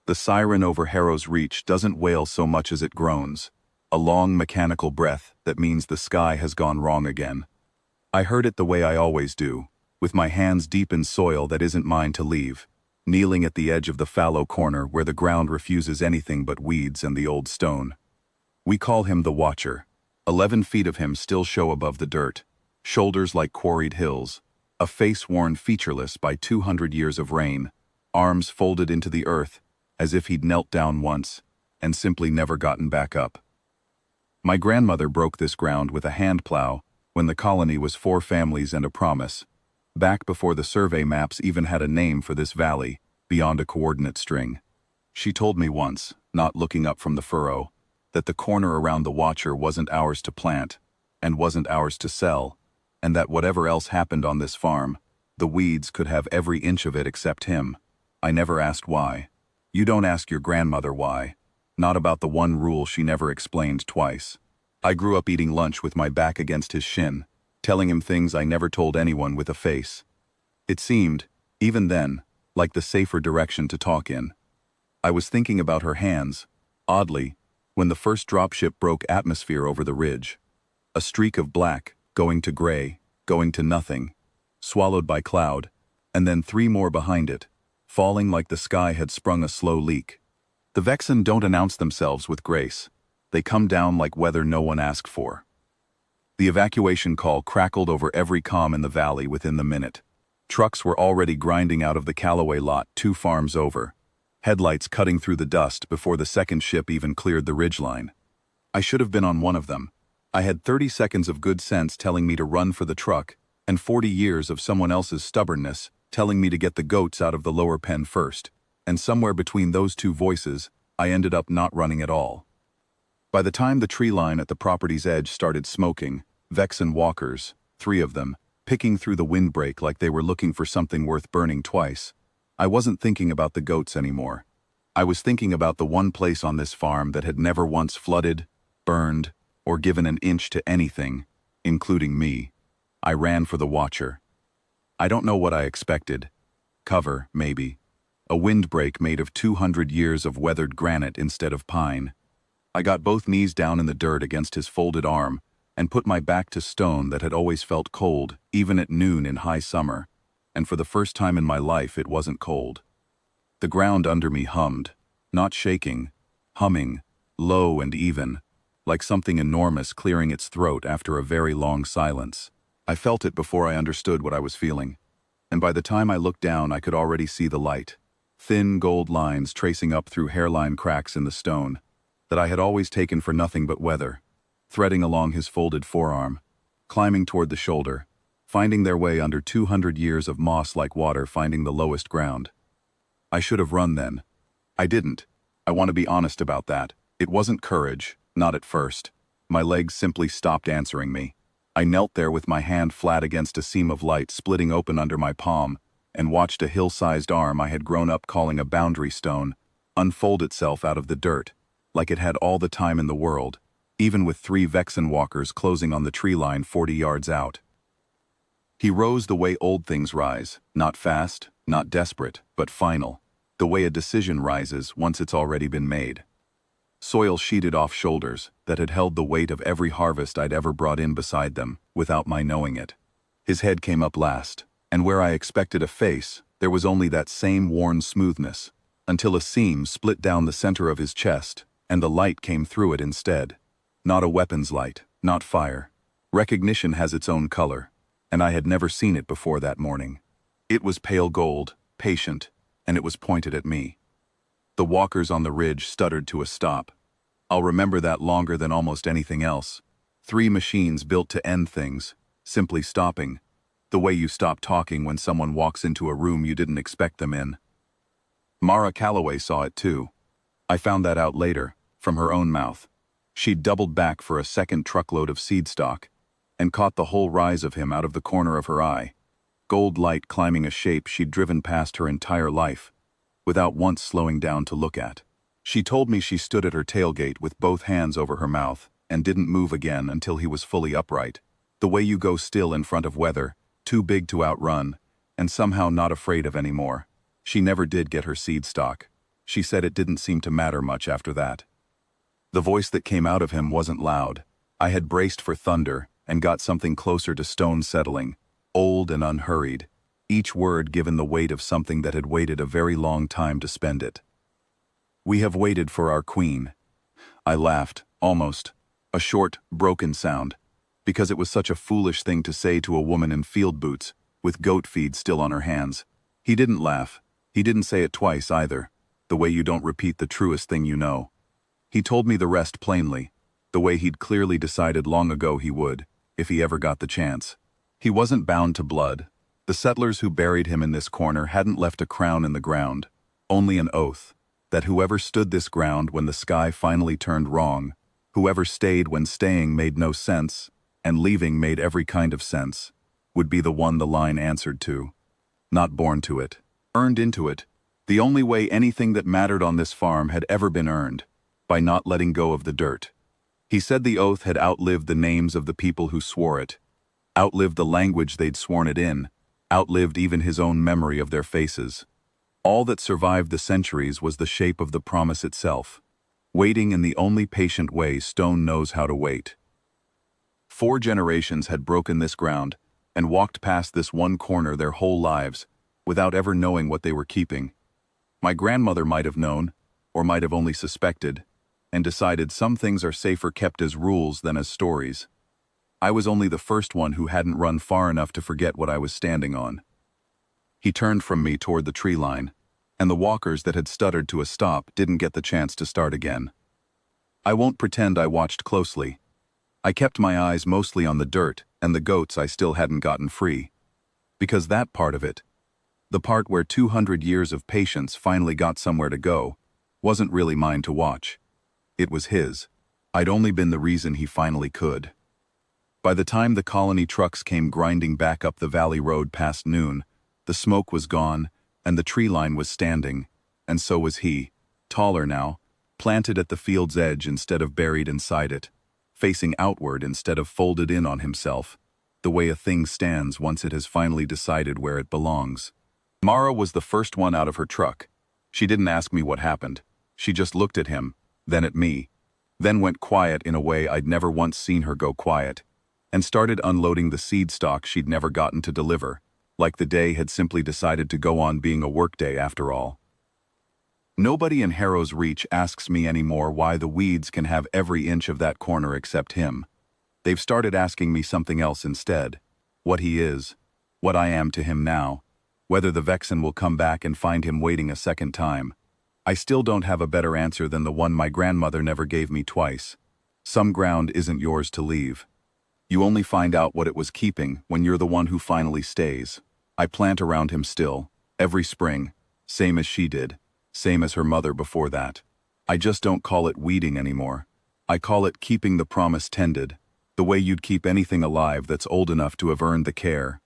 The siren over Harrow's Reach doesn't wail so much as it groans, a long mechanical breath that means the sky has gone wrong again. I heard it the way I always do, with my hands deep in soil that isn't mine to leave, kneeling at the edge of the fallow corner where the ground refuses anything but weeds and the old stone. We call him the Watcher. 11 feet of him still show above the dirt, shoulders like quarried hills, a face worn featureless by 200 years of rain, arms folded into the earth as if he'd knelt down once and simply never gotten back up. My grandmother broke this ground with a hand plow when the colony was 4 families and a promise, back before the survey maps even had a name for this valley, beyond a coordinate string. She told me once, not looking up from the furrow, that the corner around the Watcher wasn't ours to plant, and wasn't ours to sell, and that whatever else happened on this farm, the weeds could have every inch of it except him. I never asked why. You don't ask your grandmother why. Not about the one rule she never explained twice. I grew up eating lunch with my back against his shin, telling him things I never told anyone with a face. It seemed, even then, like the safer direction to talk in. I was thinking about her hands, oddly, when the first dropship broke atmosphere over the ridge. A streak of black, going to gray, going to nothing, swallowed by cloud, and then 3 more behind it, falling like the sky had sprung a slow leak. The Vexen don't announce themselves with grace. They come down like weather no one asked for. The evacuation call crackled over every comm in the valley within the minute. Trucks were already grinding out of the Callaway lot 2 farms over, headlights cutting through the dust before the second ship even cleared the ridgeline. I should have been on one of them. I had 30 seconds of good sense telling me to run for the truck, and 40 years of someone else's stubbornness telling me to get the goats out of the lower pen first, and somewhere between those 2 voices, I ended up not running at all. By the time the tree line at the property's edge started smoking, Vexen walkers, 3 of them, picking through the windbreak like they were looking for something worth burning twice, I wasn't thinking about the goats anymore. I was thinking about the one place on this farm that had never once flooded, burned, or given an inch to anything, including me. I ran for the Watcher. I don't know what I expected. Cover, maybe. A windbreak made of 200 years of weathered granite instead of pine. I got both knees down in the dirt against his folded arm and put my back to stone that had always felt cold, even at noon in high summer, and for the first time in my life it wasn't cold. The ground under me hummed, not shaking, humming, low and even, like something enormous clearing its throat after a very long silence. I felt it before I understood what I was feeling, and by the time I looked down I could already see the light, thin gold lines tracing up through hairline cracks in the stone, that I had always taken for nothing but weather, threading along his folded forearm, climbing toward the shoulder, finding their way under 200 years of moss-like water finding the lowest ground. I should have run then. I didn't. I want to be honest about that. It wasn't courage, not at first. My legs simply stopped answering me. I knelt there with my hand flat against a seam of light splitting open under my palm and watched a hill-sized arm I had grown up calling a boundary stone unfold itself out of the dirt, like it had all the time in the world, even with 3 Vexen walkers closing on the tree line 40 yards out. He rose the way old things rise, not fast, not desperate, but final, the way a decision rises once it's already been made. Soil sheeted off shoulders that had held the weight of every harvest I'd ever brought in beside them, without my knowing it. His head came up last, and where I expected a face, there was only that same worn smoothness, until a seam split down the center of his chest, and the light came through it instead. Not a weapon's light, not fire. Recognition has its own color, and I had never seen it before that morning. It was pale gold, patient, and it was pointed at me. The walkers on the ridge stuttered to a stop. I'll remember that longer than almost anything else. 3 machines built to end things, simply stopping, the way you stop talking when someone walks into a room you didn't expect them in. Mara Calloway saw it too. I found that out later, from her own mouth. She'd doubled back for a second truckload of seed stock, and caught the whole rise of him out of the corner of her eye, gold light climbing a shape she'd driven past her entire life, without once slowing down to look at. She told me she stood at her tailgate with both hands over her mouth and didn't move again until he was fully upright, the way you go still in front of weather, too big to outrun, and somehow not afraid of anymore. She never did get her seed stock. She said it didn't seem to matter much after that. The voice that came out of him wasn't loud. I had braced for thunder and got something closer to stone settling, old and unhurried, each word given the weight of something that had waited a very long time to spend it. "We have waited for our queen." I laughed, almost. A short, broken sound, because it was such a foolish thing to say to a woman in field boots, with goat feed still on her hands. He didn't laugh. He didn't say it twice either, the way you don't repeat the truest thing you know. He told me the rest plainly, the way he'd clearly decided long ago he would, if he ever got the chance. He wasn't bound to blood. The settlers who buried him in this corner hadn't left a crown in the ground, only an oath, that whoever stood this ground when the sky finally turned wrong, whoever stayed when staying made no sense, and leaving made every kind of sense, would be the one the line answered to. Not born to it, earned into it, the only way anything that mattered on this farm had ever been earned, by not letting go of the dirt. He said the oath had outlived the names of the people who swore it, outlived the language they'd sworn it in, outlived even his own memory of their faces. All that survived the centuries was the shape of the promise itself, waiting in the only patient way stone knows how to wait. 4 generations had broken this ground and walked past this one corner their whole lives, without ever knowing what they were keeping. My grandmother might have known, or might have only suspected, and decided some things are safer kept as rules than as stories. I was only the first one who hadn't run far enough to forget what I was standing on. He turned from me toward the tree line, and the walkers that had stuttered to a stop didn't get the chance to start again. I won't pretend I watched closely. I kept my eyes mostly on the dirt and the goats I still hadn't gotten free. Because that part of it, the part where 200 years of patience finally got somewhere to go, wasn't really mine to watch. It was his. I'd only been the reason he finally could. By the time the colony trucks came grinding back up the valley road past noon, the smoke was gone, and the tree line was standing, and so was he, taller now, planted at the field's edge instead of buried inside it, facing outward instead of folded in on himself, the way a thing stands once it has finally decided where it belongs. Mara was the first one out of her truck. She didn't ask me what happened. She just looked at him, then at me, then went quiet in a way I'd never once seen her go quiet, and started unloading the seed stock she'd never gotten to deliver, like the day had simply decided to go on being a workday after all. Nobody in Harrow's Reach asks me anymore why the weeds can have every inch of that corner except him. They've started asking me something else instead. What he is, what I am to him now, whether the Vexen will come back and find him waiting a second time. I still don't have a better answer than the one my grandmother never gave me twice. Some ground isn't yours to leave. You only find out what it was keeping when you're the one who finally stays. I plant around him still, every spring, same as she did. Same as her mother before that. I just don't call it weeding anymore. I call it keeping the promise tended, the way you'd keep anything alive that's old enough to have earned the care,